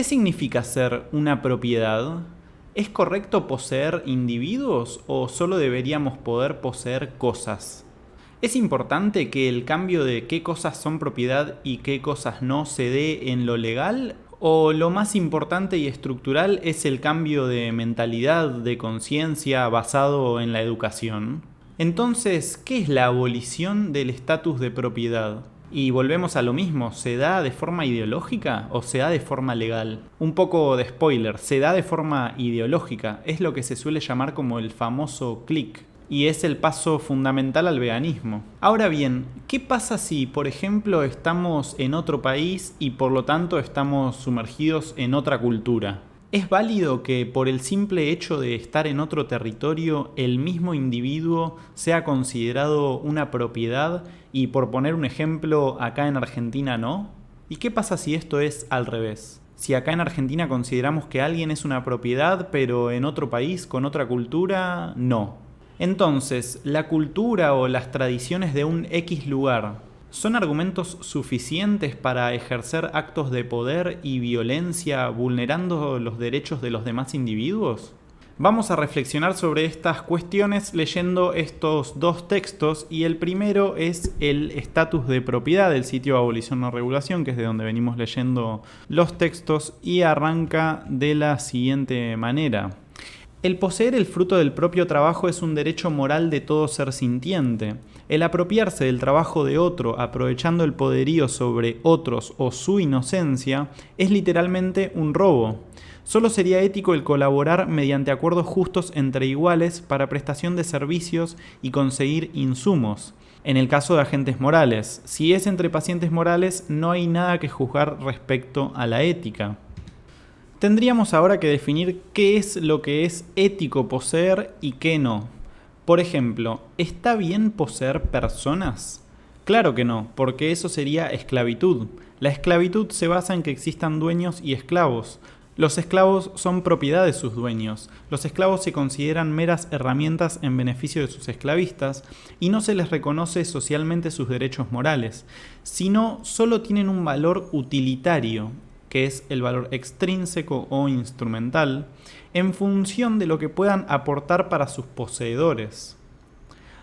¿Qué significa ser una propiedad? ¿Es correcto poseer individuos o solo deberíamos poder poseer cosas? ¿Es importante que el cambio de qué cosas son propiedad y qué cosas no se dé en lo legal? ¿O lo más importante y estructural es el cambio de mentalidad, de conciencia basado en la educación? Entonces, ¿qué es la abolición del estatus de propiedad? Y volvemos a lo mismo, ¿se da de forma ideológica o se da de forma legal? Un poco de spoiler, se da de forma ideológica, es lo que se suele llamar como el famoso click, y es el paso fundamental al veganismo. Ahora bien, ¿qué pasa si, por ejemplo, estamos en otro país y por lo tanto estamos sumergidos en otra cultura? ¿Es válido que por el simple hecho de estar en otro territorio el mismo individuo sea considerado una propiedad y, por poner un ejemplo, acá en Argentina no? ¿Y qué pasa si esto es al revés? Si acá en Argentina consideramos que alguien es una propiedad, pero en otro país, con otra cultura, no. Entonces, ¿la cultura o las tradiciones de un X lugar son argumentos suficientes para ejercer actos de poder y violencia vulnerando los derechos de los demás individuos? Vamos a reflexionar sobre estas cuestiones leyendo estos dos textos, y el primero es el estatus de propiedad del sitio Abolición No Regulación, que es de donde venimos leyendo los textos, y arranca de la siguiente manera. El poseer el fruto del propio trabajo es un derecho moral de todo ser sintiente. El apropiarse del trabajo de otro, aprovechando el poderío sobre otros o su inocencia, es literalmente un robo. Solo sería ético el colaborar mediante acuerdos justos entre iguales para prestación de servicios y conseguir insumos. En el caso de agentes morales, si es entre pacientes morales, no hay nada que juzgar respecto a la ética. Tendríamos ahora que definir qué es lo que es ético poseer y qué no. Por ejemplo, ¿está bien poseer personas? Claro que no, porque eso sería esclavitud. La esclavitud se basa en que existan dueños y esclavos. Los esclavos son propiedad de sus dueños. Los esclavos se consideran meras herramientas en beneficio de sus esclavistas y no se les reconoce socialmente sus derechos morales, sino solo tienen un valor utilitario, que es el valor extrínseco o instrumental, en función de lo que puedan aportar para sus poseedores.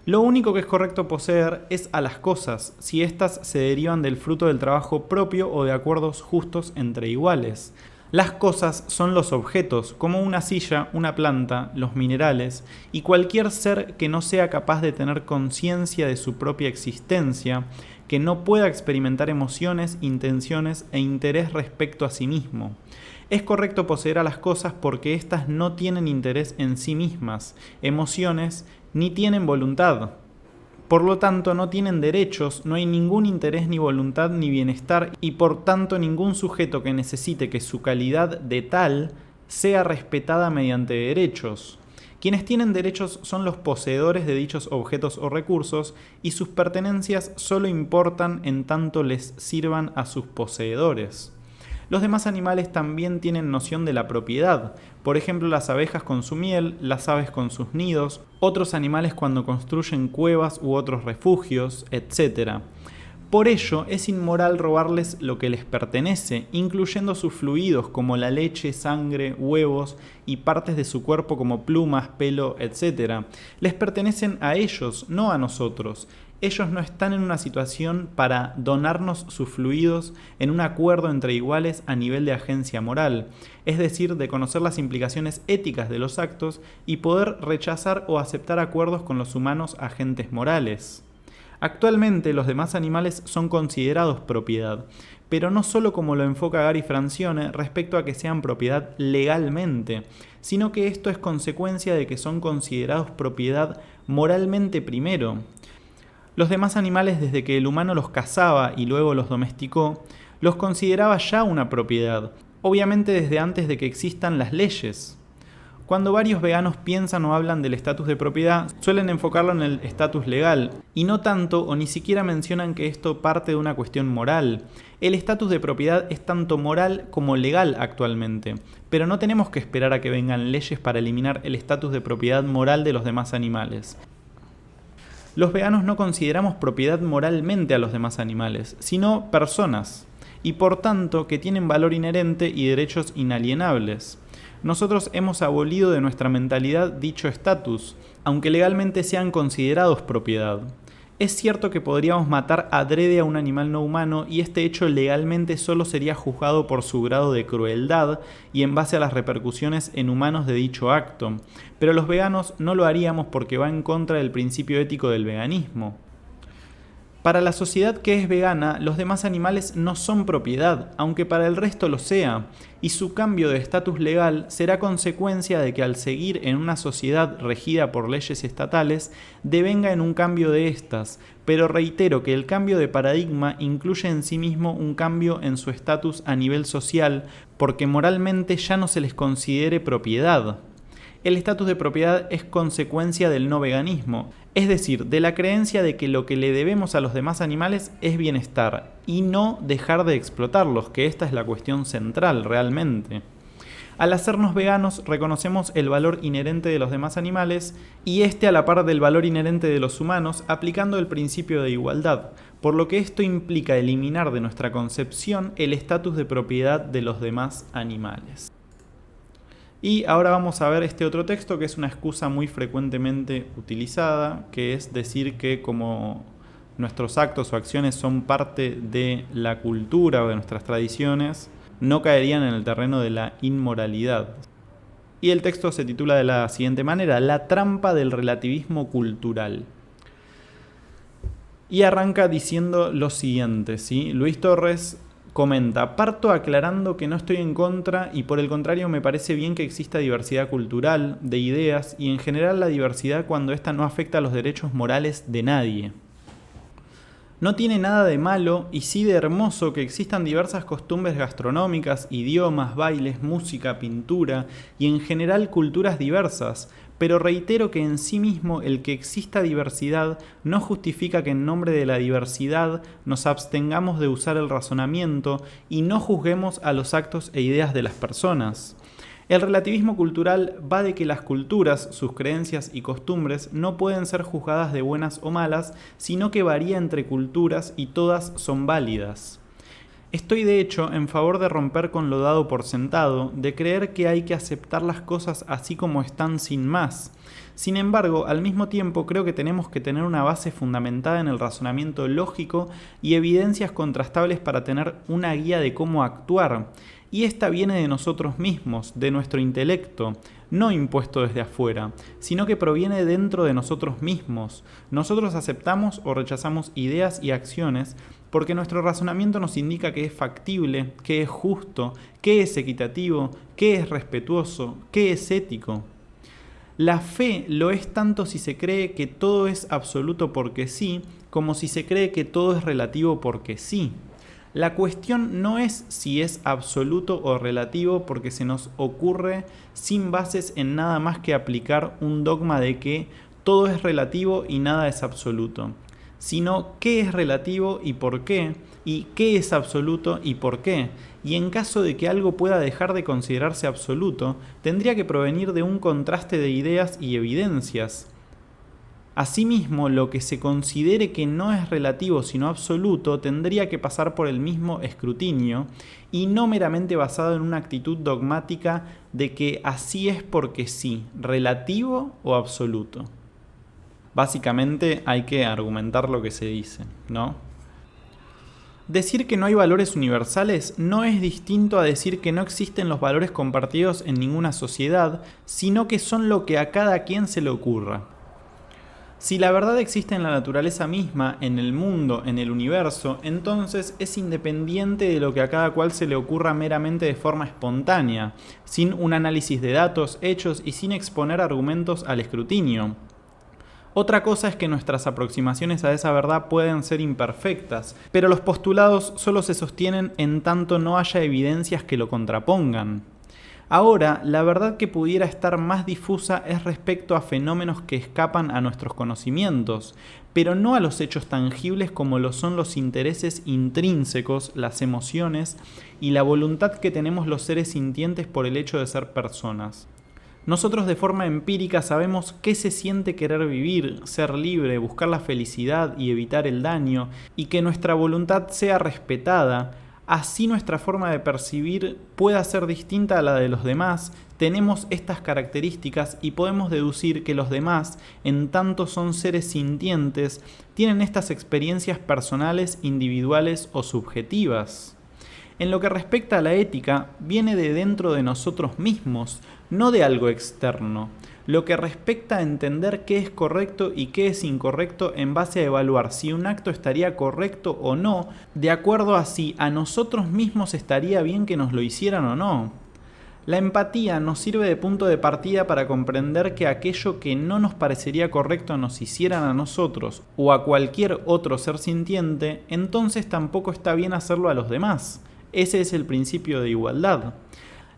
Lo único que es correcto poseer es a las cosas, si éstas se derivan del fruto del trabajo propio o de acuerdos justos entre iguales. Las cosas son los objetos, como una silla, una planta, los minerales, y cualquier ser que no sea capaz de tener conciencia de su propia existencia, que no pueda experimentar emociones, intenciones e interés respecto a sí mismo. Es correcto poseer a las cosas porque éstas no tienen interés en sí mismas, emociones, ni tienen voluntad. Por lo tanto, no tienen derechos, no hay ningún interés ni voluntad ni bienestar, y por tanto ningún sujeto que necesite que su calidad de tal sea respetada mediante derechos. Quienes tienen derechos son los poseedores de dichos objetos o recursos, y sus pertenencias solo importan en tanto les sirvan a sus poseedores. Los demás animales también tienen noción de la propiedad, por ejemplo las abejas con su miel, las aves con sus nidos, otros animales cuando construyen cuevas u otros refugios, etc. Por ello, es inmoral robarles lo que les pertenece, incluyendo sus fluidos como la leche, sangre, huevos y partes de su cuerpo como plumas, pelo, etc. Les pertenecen a ellos, no a nosotros. Ellos no están en una situación para donarnos sus fluidos en un acuerdo entre iguales a nivel de agencia moral, es decir, de conocer las implicaciones éticas de los actos y poder rechazar o aceptar acuerdos con los humanos agentes morales. Actualmente los demás animales son considerados propiedad, pero no solo como lo enfoca Gary Francione respecto a que sean propiedad legalmente, sino que esto es consecuencia de que son considerados propiedad moralmente primero. Los demás animales, desde que el humano los cazaba y luego los domesticó, los consideraba ya una propiedad, obviamente desde antes de que existan las leyes. Cuando varios veganos piensan o hablan del estatus de propiedad, suelen enfocarlo en el estatus legal, y no tanto o ni siquiera mencionan que esto parte de una cuestión moral. El estatus de propiedad es tanto moral como legal actualmente, pero no tenemos que esperar a que vengan leyes para eliminar el estatus de propiedad moral de los demás animales. Los veganos no consideramos propiedad moralmente a los demás animales, sino personas. y por tanto que tienen valor inherente y derechos inalienables. Nosotros hemos abolido de nuestra mentalidad dicho estatus, aunque legalmente sean considerados propiedad. Es cierto que podríamos matar adrede a un animal no humano y este hecho legalmente solo sería juzgado por su grado de crueldad y en base a las repercusiones en humanos de dicho acto, pero los veganos no lo haríamos porque va en contra del principio ético del veganismo. Para la sociedad que es vegana, los demás animales no son propiedad, aunque para el resto lo sea, y su cambio de estatus legal será consecuencia de que al seguir en una sociedad regida por leyes estatales, devenga en un cambio de estas, pero reitero que el cambio de paradigma incluye en sí mismo un cambio en su estatus a nivel social, porque moralmente ya no se les considere propiedad. El estatus de propiedad es consecuencia del no veganismo, es decir, de la creencia de que lo que le debemos a los demás animales es bienestar y no dejar de explotarlos, que esta es la cuestión central realmente. Al hacernos veganos reconocemos el valor inherente de los demás animales y este a la par del valor inherente de los humanos aplicando el principio de igualdad, por lo que esto implica eliminar de nuestra concepción el estatus de propiedad de los demás animales. Y ahora vamos a ver este otro texto que es una excusa muy frecuentemente utilizada, que es decir que como nuestros actos o acciones son parte de la cultura o de nuestras tradiciones, no caerían en el terreno de la inmoralidad. Y el texto se titula de la siguiente manera: La trampa del relativismo cultural. Y arranca diciendo lo siguiente, ¿sí? Luis Torres comenta: parto aclarando que no estoy en contra y por el contrario me parece bien que exista diversidad cultural, de ideas y en general la diversidad cuando ésta no afecta a los derechos morales de nadie. No tiene nada de malo y sí de hermoso que existan diversas costumbres gastronómicas, idiomas, bailes, música, pintura y en general culturas diversas, pero reitero que en sí mismo el que exista diversidad no justifica que en nombre de la diversidad nos abstengamos de usar el razonamiento y no juzguemos a los actos e ideas de las personas. El relativismo cultural va de que las culturas, sus creencias y costumbres no pueden ser juzgadas de buenas o malas, sino que varía entre culturas y todas son válidas. Estoy de hecho en favor de romper con lo dado por sentado, de creer que hay que aceptar las cosas así como están sin más. Sin embargo, al mismo tiempo creo que tenemos que tener una base fundamentada en el razonamiento lógico y evidencias contrastables para tener una guía de cómo actuar. Y esta viene de nosotros mismos, de nuestro intelecto, no impuesto desde afuera, sino que proviene dentro de nosotros mismos. Nosotros aceptamos o rechazamos ideas y acciones porque nuestro razonamiento nos indica que es factible, que es justo, que es equitativo, que es respetuoso, que es ético. La fe lo es tanto si se cree que todo es absoluto porque sí, como si se cree que todo es relativo porque sí. La cuestión no es si es absoluto o relativo porque se nos ocurre sin bases en nada más que aplicar un dogma de que todo es relativo y nada es absoluto, sino qué es relativo y por qué, y qué es absoluto y por qué, y en caso de que algo pueda dejar de considerarse absoluto, tendría que provenir de un contraste de ideas y evidencias. Asimismo, lo que se considere que no es relativo sino absoluto tendría que pasar por el mismo escrutinio y no meramente basado en una actitud dogmática de que así es porque sí, relativo o absoluto. Básicamente hay que argumentar lo que se dice, ¿no? Decir que no hay valores universales no es distinto a decir que no existen los valores compartidos en ninguna sociedad, sino que son lo que a cada quien se le ocurra. Si la verdad existe en la naturaleza misma, en el mundo, en el universo, entonces es independiente de lo que a cada cual se le ocurra meramente de forma espontánea, sin un análisis de datos, hechos y sin exponer argumentos al escrutinio. Otra cosa es que nuestras aproximaciones a esa verdad pueden ser imperfectas, pero los postulados solo se sostienen en tanto no haya evidencias que lo contrapongan. Ahora, la verdad que pudiera estar más difusa es respecto a fenómenos que escapan a nuestros conocimientos, pero no a los hechos tangibles como lo son los intereses intrínsecos, las emociones y la voluntad que tenemos los seres sintientes por el hecho de ser personas. Nosotros de forma empírica sabemos qué se siente querer vivir, ser libre, buscar la felicidad y evitar el daño, y que nuestra voluntad sea respetada, Así nuestra forma de percibir pueda ser distinta a la de los demás, tenemos estas características y podemos deducir que los demás, en tanto son seres sintientes, tienen estas experiencias personales, individuales o subjetivas. En lo que respecta a la ética, viene de dentro de nosotros mismos, no de algo externo. Lo que respecta a entender qué es correcto y qué es incorrecto en base a evaluar si un acto estaría correcto o no, de acuerdo a si a nosotros mismos estaría bien que nos lo hicieran o no. La empatía nos sirve de punto de partida para comprender que aquello que no nos parecería correcto nos hicieran a nosotros o a cualquier otro ser sintiente, entonces tampoco está bien hacerlo a los demás. Ese es el principio de igualdad.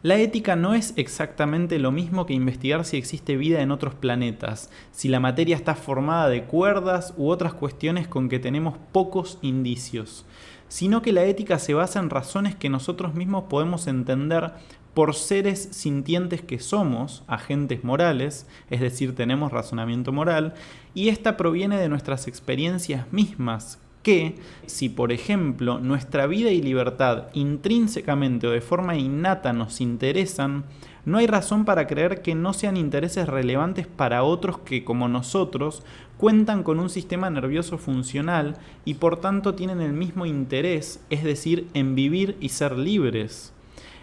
La ética no es exactamente lo mismo que investigar si existe vida en otros planetas, si la materia está formada de cuerdas u otras cuestiones con que tenemos pocos indicios, sino que la ética se basa en razones que nosotros mismos podemos entender por seres sintientes que somos, agentes morales, es decir, tenemos razonamiento moral, y esta proviene de nuestras experiencias mismas, que, si por ejemplo nuestra vida y libertad intrínsecamente o de forma innata nos interesan, no hay razón para creer que no sean intereses relevantes para otros que, como nosotros, cuentan con un sistema nervioso funcional y por tanto tienen el mismo interés, es decir, en vivir y ser libres.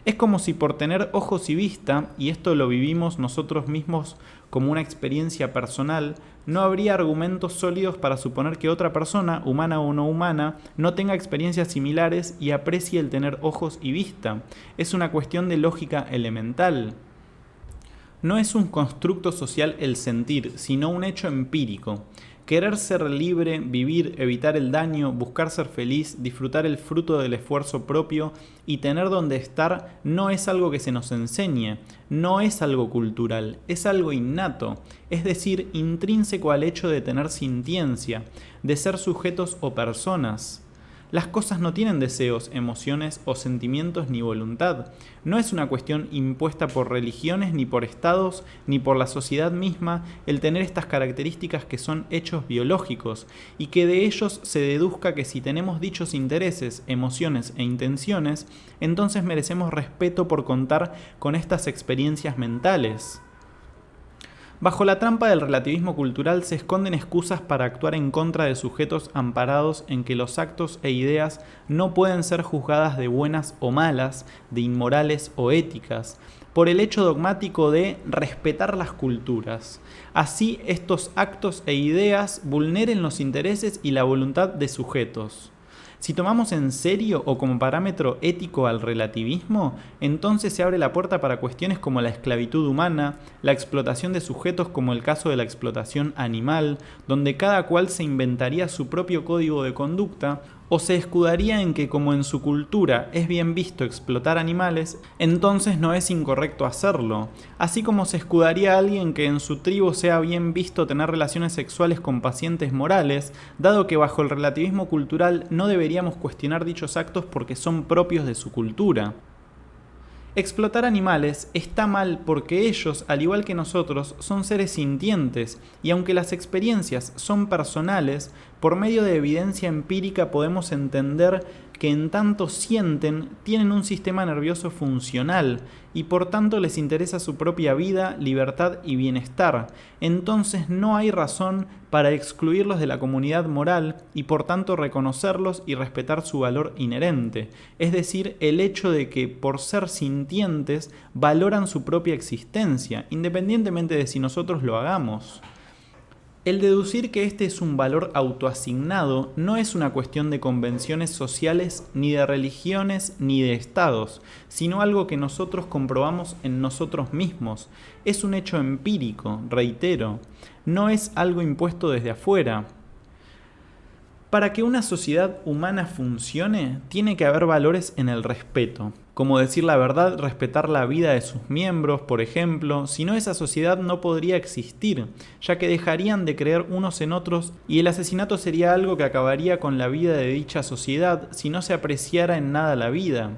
Es como si por tener ojos y vista, y esto lo vivimos nosotros mismos como una experiencia personal, no habría argumentos sólidos para suponer que otra persona, humana o no humana, no tenga experiencias similares y aprecie el tener ojos y vista. Es una cuestión de lógica elemental. No es un constructo social el sentir, sino un hecho empírico. Querer ser libre, vivir, evitar el daño, buscar ser feliz, disfrutar el fruto del esfuerzo propio y tener donde estar no es algo que se nos enseñe, no es algo cultural, es algo innato, es decir, intrínseco al hecho de tener sintiencia, de ser sujetos o personas. Las cosas no tienen deseos, emociones o sentimientos ni voluntad. No es una cuestión impuesta por religiones, ni por estados, ni por la sociedad misma el tener estas características que son hechos biológicos, y que de ellos se deduzca que si tenemos dichos intereses, emociones e intenciones, entonces merecemos respeto por contar con estas experiencias mentales. Bajo la trampa del relativismo cultural se esconden excusas para actuar en contra de sujetos amparados en que los actos e ideas no pueden ser juzgadas de buenas o malas, de inmorales o éticas, por el hecho dogmático de respetar las culturas. Así, estos actos e ideas vulneren los intereses y la voluntad de sujetos. Si tomamos en serio o como parámetro ético al relativismo, entonces se abre la puerta para cuestiones como la esclavitud humana, la explotación de sujetos como el caso de la explotación animal, donde cada cual se inventaría su propio código de conducta, o se escudaría en que como en su cultura es bien visto explotar animales, entonces no es incorrecto hacerlo, así como se escudaría a alguien que en su tribu sea bien visto tener relaciones sexuales con pacientes morales, dado que bajo el relativismo cultural no deberíamos cuestionar dichos actos porque son propios de su cultura. Explotar animales está mal porque ellos, al igual que nosotros, son seres sintientes y aunque las experiencias son personales, por medio de evidencia empírica podemos entender que en tanto sienten, tienen un sistema nervioso funcional y por tanto les interesa su propia vida, libertad y bienestar. Entonces no hay razón para excluirlos de la comunidad moral y por tanto reconocerlos y respetar su valor inherente, es decir, el hecho de que por ser sintientes valoran su propia existencia, independientemente de si nosotros lo hagamos. El deducir que este es un valor autoasignado no es una cuestión de convenciones sociales, ni de religiones, ni de estados, sino algo que nosotros comprobamos en nosotros mismos. Es un hecho empírico, reitero, no es algo impuesto desde afuera. Para que una sociedad humana funcione, tiene que haber valores en el respeto. Como decir la verdad, respetar la vida de sus miembros, por ejemplo, si no esa sociedad no podría existir, ya que dejarían de creer unos en otros y el asesinato sería algo que acabaría con la vida de dicha sociedad si no se apreciara en nada la vida.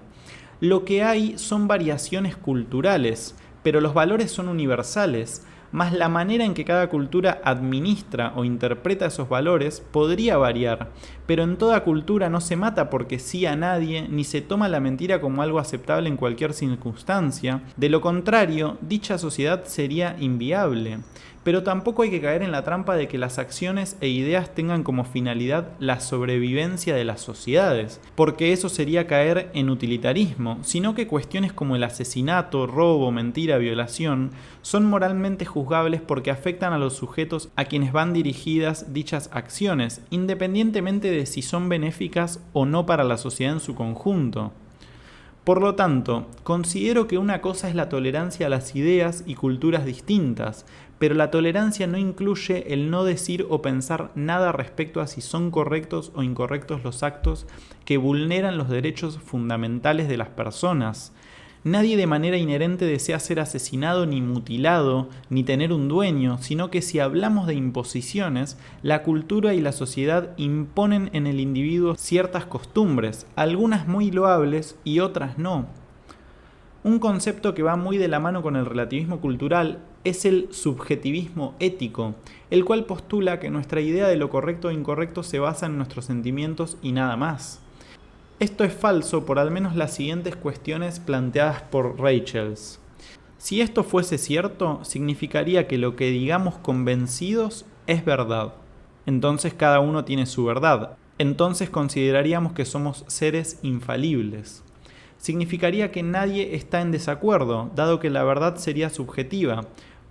Lo que hay son variaciones culturales, pero los valores son universales. mas la manera en que cada cultura administra o interpreta esos valores podría variar, pero en toda cultura no se mata porque sí a nadie, ni se toma la mentira como algo aceptable en cualquier circunstancia. De lo contrario, dicha sociedad sería inviable. Pero tampoco hay que caer en la trampa de que las acciones e ideas tengan como finalidad la sobrevivencia de las sociedades, porque eso sería caer en utilitarismo, sino que cuestiones como el asesinato, robo, mentira, violación, son moralmente juzgables porque afectan a los sujetos a quienes van dirigidas dichas acciones, independientemente de si son benéficas o no para la sociedad en su conjunto. Por lo tanto, considero que una cosa es la tolerancia a las ideas y culturas distintas, pero la tolerancia no incluye el no decir o pensar nada respecto a si son correctos o incorrectos los actos que vulneran los derechos fundamentales de las personas. Nadie de manera inherente desea ser asesinado ni mutilado, ni tener un dueño, sino que si hablamos de imposiciones, la cultura y la sociedad imponen en el individuo ciertas costumbres, algunas muy loables y otras no. Un concepto que va muy de la mano con el relativismo cultural es el subjetivismo ético, el cual postula que nuestra idea de lo correcto o incorrecto se basa en nuestros sentimientos y nada más. Esto es falso por al menos las siguientes cuestiones planteadas por Rachels. Si esto fuese cierto, significaría que lo que digamos convencidos es verdad. Entonces cada uno tiene su verdad. Entonces consideraríamos que somos seres infalibles. Significaría que nadie está en desacuerdo, dado que la verdad sería subjetiva.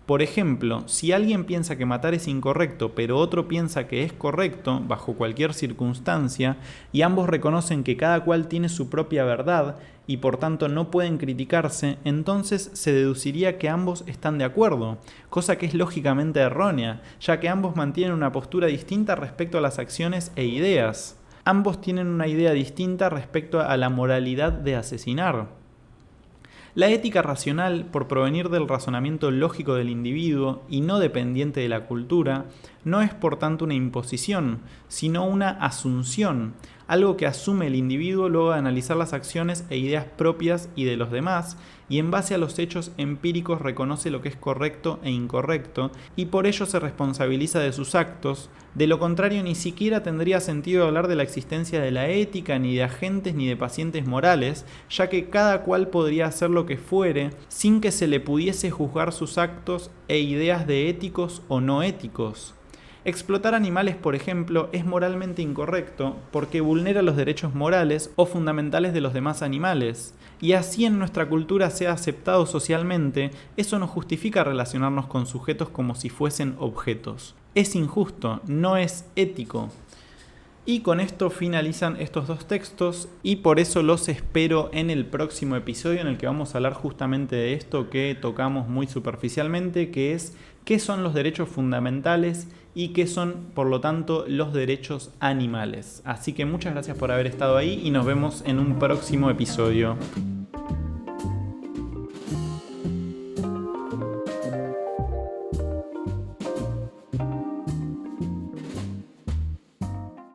Por ejemplo, si alguien piensa que matar es incorrecto, pero otro piensa que es correcto, bajo cualquier circunstancia, y ambos reconocen que cada cual tiene su propia verdad, y por tanto no pueden criticarse, entonces se deduciría que ambos están de acuerdo, cosa que es lógicamente errónea, ya que ambos mantienen una postura distinta respecto a las acciones e ideas. Ambos tienen una idea distinta respecto a la moralidad de asesinar. La ética racional, por provenir del razonamiento lógico del individuo y no dependiente de la cultura, no es por tanto una imposición, sino una asunción, algo que asume el individuo luego de analizar las acciones e ideas propias y de los demás, y en base a los hechos empíricos reconoce lo que es correcto e incorrecto, y por ello se responsabiliza de sus actos. De lo contrario, ni siquiera tendría sentido hablar de la existencia de la ética, ni de agentes ni de pacientes morales, ya que cada cual podría hacer lo que fuere sin que se le pudiese juzgar sus actos e ideas de éticos o no éticos. Explotar animales, por ejemplo, es moralmente incorrecto porque vulnera los derechos morales o fundamentales de los demás animales. Y así en nuestra cultura sea aceptado socialmente, eso no justifica relacionarnos con sujetos como si fuesen objetos. Es injusto, no es ético. Y con esto finalizan estos dos textos y por eso los espero en el próximo episodio en el que vamos a hablar justamente de esto que tocamos muy superficialmente, que es qué son los derechos fundamentales y qué son, por lo tanto, los derechos animales. Así que muchas gracias por haber estado ahí y nos vemos en un próximo episodio.